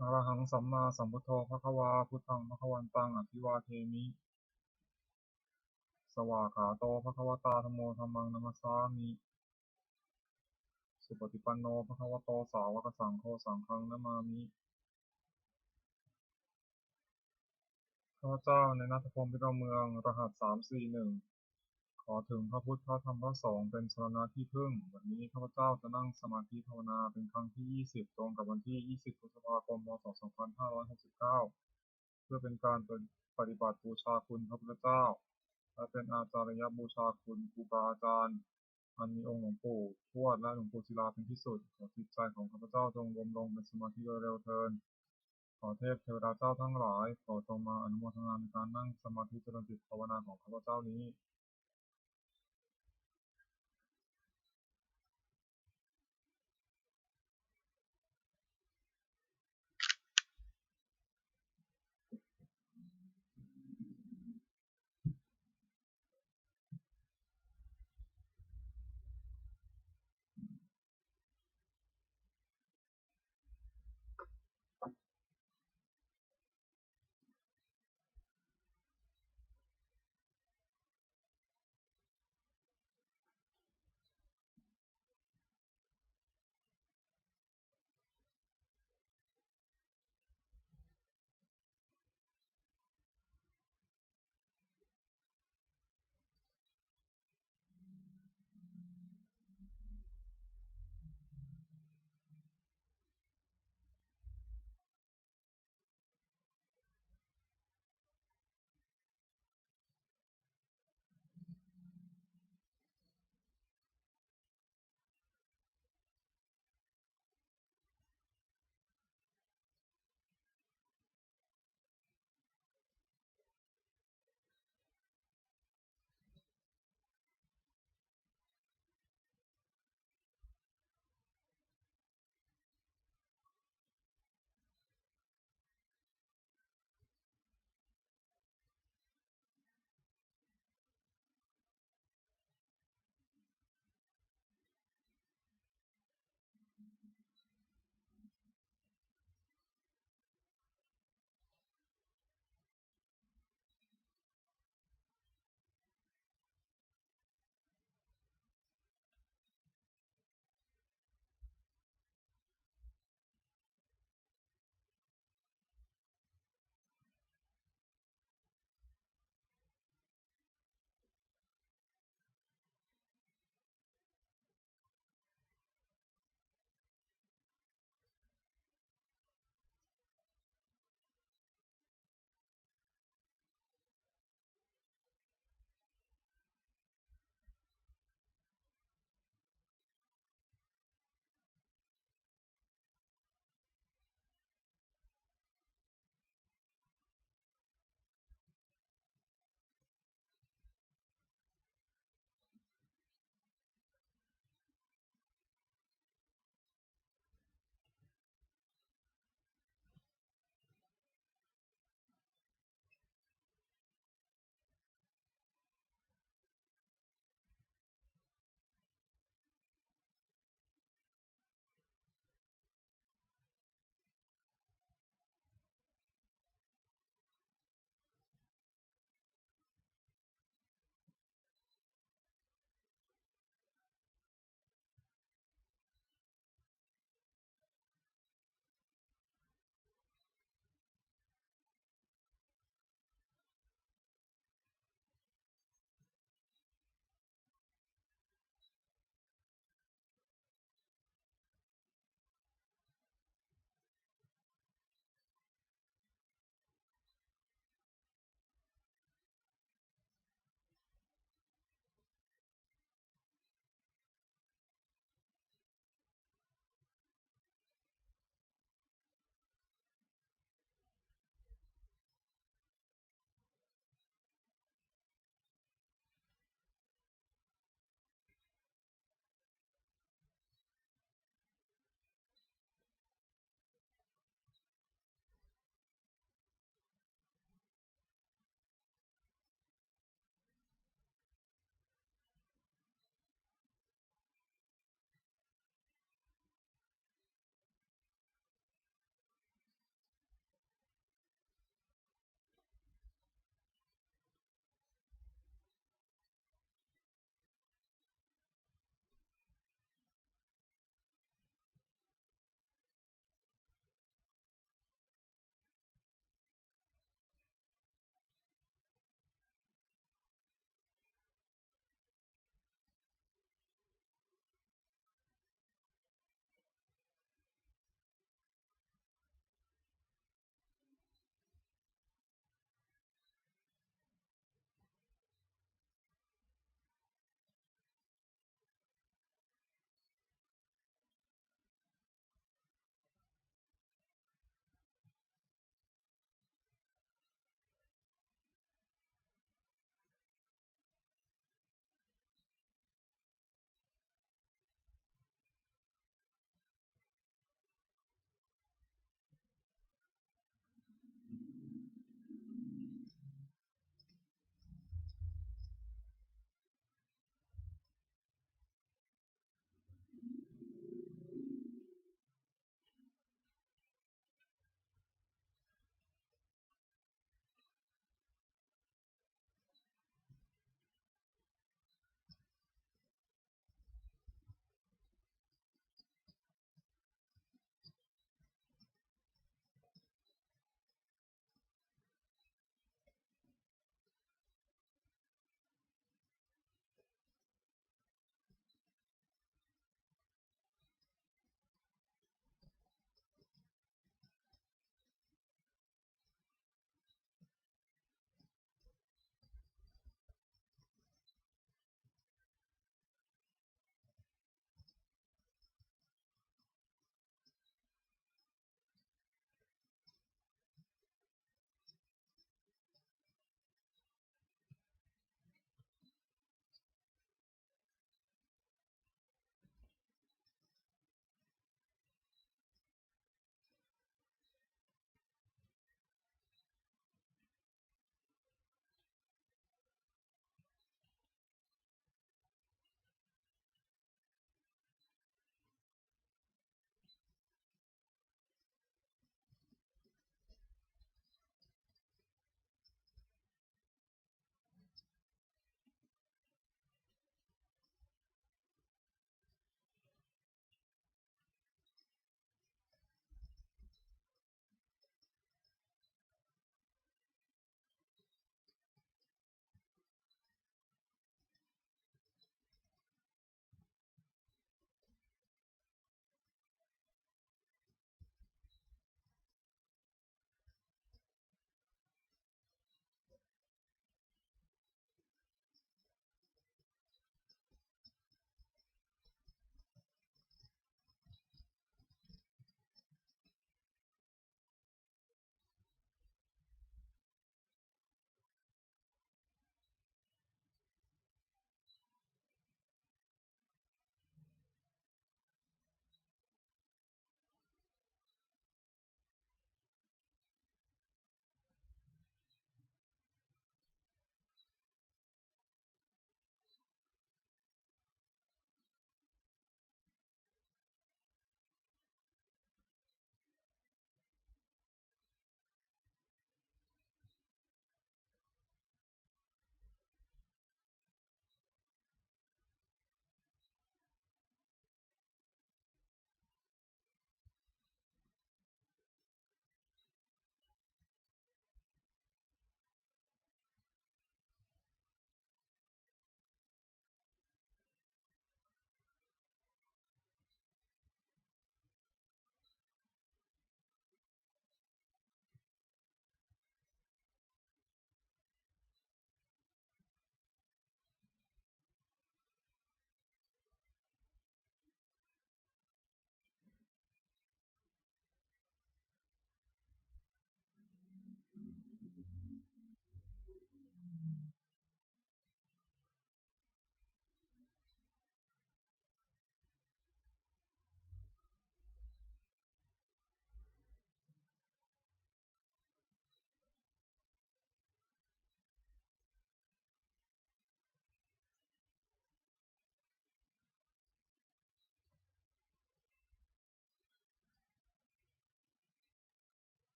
อะระหังสัมมาสัมพุทโธภควาพุทธังภควันตังอภิวาเทมิสวากขาโตภควตาธัมโมธัมมังนัมสสามิสุปฏิปันโนภควโตสาวกสังโฆสังฆังนะมามิข้าพเจ้าในณัฐพงศ์พิรมเมืองรหัส341ขอถึงพระพุทธพระธรรมพระสงฆ์เป็นสรณะที่พึ่งวันนี้ข้าพเจ้าจะนั่งสมาธิภาวนาเป็นครั้งที่20ตรงกับวันที่20พฤษภาคมพ.ศ. 2569เพื่อเป็นการปฏิบัติบูชาคุณพระพุทธเจ้าและเป็นอาจารยบูชาคุณครูบาอาจารย์อันมีองค์หลวงปู่ทวดและหลวงปู่ศิลาเป็นที่สุดขอจิตใจของข้าพเจ้าจงรวมลงเป็นสมาธิโดยเร็วเทอญขอเทพเทวดาเจ้าทั้งหลายโปรดจงมาอนุโมทนาในการนั่งสมาธิเจริญจิตภาวนาของข้าพเจ้านี้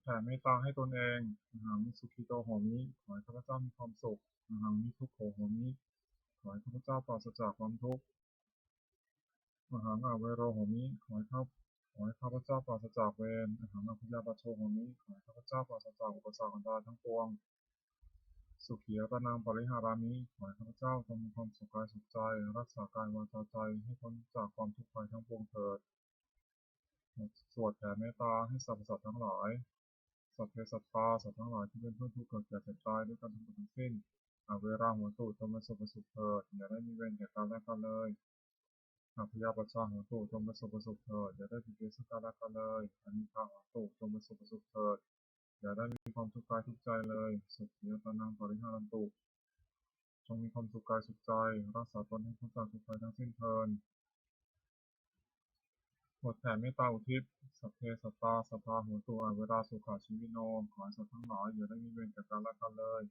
แผ่เมตตาให้ตนเองอะหังสุขิโตโหมิ ขอให้ข้าพเจ้ามีความสุขอะหังมิทุกโขโหมิ ขอให้ข้าพเจ้าปราศจากความทุกข์อะหังอเวโรโหมิ ขอให้ข้าพเจ้าปราศจากเวรอะหังอภิยาปโชโหมิ ขอให้ข้าพเจ้าปราศจากอุปสรรคอันตรายทั้งปวงสุขียตนังปริหารามิ ขอให้ข้าพเจ้าจงมีความสุขกายสุขใจ รักษากายวาจาใจให้พ้นจากความทุกข์ภัยทั้งปวงเถิดสวดแผ่เมตตาให้สรรพสัตว์ทั้งหลายสัพเพสัตตาสัตว์ทั้งหลายที่เป็นเพื่อนทุกข์เกิดแก่เจ็บตายด้วยกันทั้งหมดทั้งสิ้นเวราหัวตูจงเป็นสุขสุขเถิดอย่าได้มีเวรแก่กันและกันเลยพยาปชาหัวตูจงเป็นสุขสุขเถิดอย่าได้ผิดเบียดซึ่งกันและกันเลยอนิจจาหัวตูจงเป็นสุขสุขเถิดอย่าได้มีความทุกข์กายทุกใจเลยสุขียตนังปริหารันตุจงมีความสุขกายสุขใจรักษาตนให้พ้นจากทุกภัยทั้งสิ้นเถิดบทแผ่เมตตาอุทิศสัพเพสัตตาสัพพาโหตุเวลาสุขาชีวิโนขอให้สัตว์ทั้งหลายอย่าได้มีเวรแก่กันและกันเลย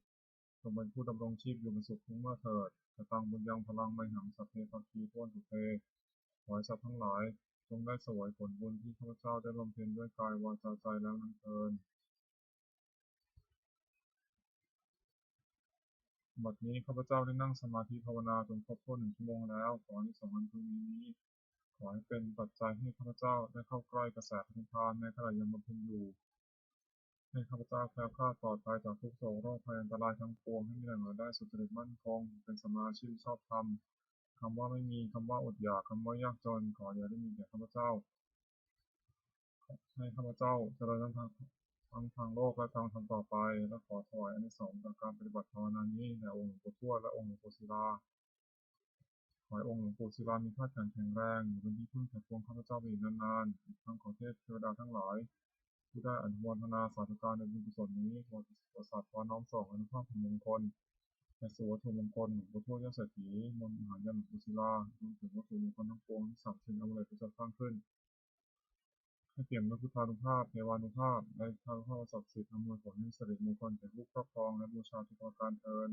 จงเป็นผู้ดำรงชีพอยู่เป็นสุขทุกเมื่อเถิดกตังบุญยังพลังไมหังสัพเพปัคคีพ้นทุเตขอให้สัตว์ทั้งหลายจงได้เสวยผลบุญที่ข้าพเจ้าได้บำเพ็ญด้วยกายวาจาใจแล้วนั้นเถิดบัดนี้ข้าพเจ้าได้นั่งสมาธิภาวนาจนครบถ้วน1 ชั่วโมงแล้วขออานิสงส์อันพึงมีนี้ขอให้เป็นปัจจัยให้ข้าพเจ้าได้เข้าใกล้กระแสพระนิพพานในขณะยังบำเพ็ญอยู่ให้ข้าพเจ้าแคล้วคลาดปลอดภัยจากทุกโศกโรคภัยอันตรายทั้งปวงให้มีแหล่งรายได้สุจริตมั่นคงเป็นสัมมาอาชีพชอบธรรมคำว่าไม่มีคำว่าอดอยากคำว่ายากจนขออย่าได้มีแก่ข้าพเจ้าให้ข้าพเจ้าเจริญทั้งทางโลกและทางธรรมต่อไปและขอถวายอานิสงส์จากการปฏิบัติภาวนานี้แด่องค์หลวงปู่ทวดและองค์หลวงปู่ศิลาขอให้องค์หลวงปู่ศิลามีธาตุขันธ์แข็งแรงอยู่เป็นที่พึ่งแก่ปวงข้าพเจ้าไปอีกนานๆอีกทั้งขอเทพเทวดาทั้งหลายที่ได้อนุโมทนาสาธุการในบุญกุศลนี้ขอประสาทขอน้อมส่งอนุภาพแห่งมงคลในสู่วัตถุมงคลหลวงปู่ทวดยอดเศรษฐีมนต์มหายันหลวงปู่ศิลารวมถึงวัตถุมงคลทั้งปวงที่ศักดิ์สิทธิ์อำนวยประจักษ์ตั้งขึ้นให้เปี่ยมด้วยพุทธานุภาพเทวานุภาพและทานุภาพศักดิ์สิทธิ์อำนวยผลให้สิริมงคลแก่ผู้ครอบครองและบูชาทุกประการเทอญ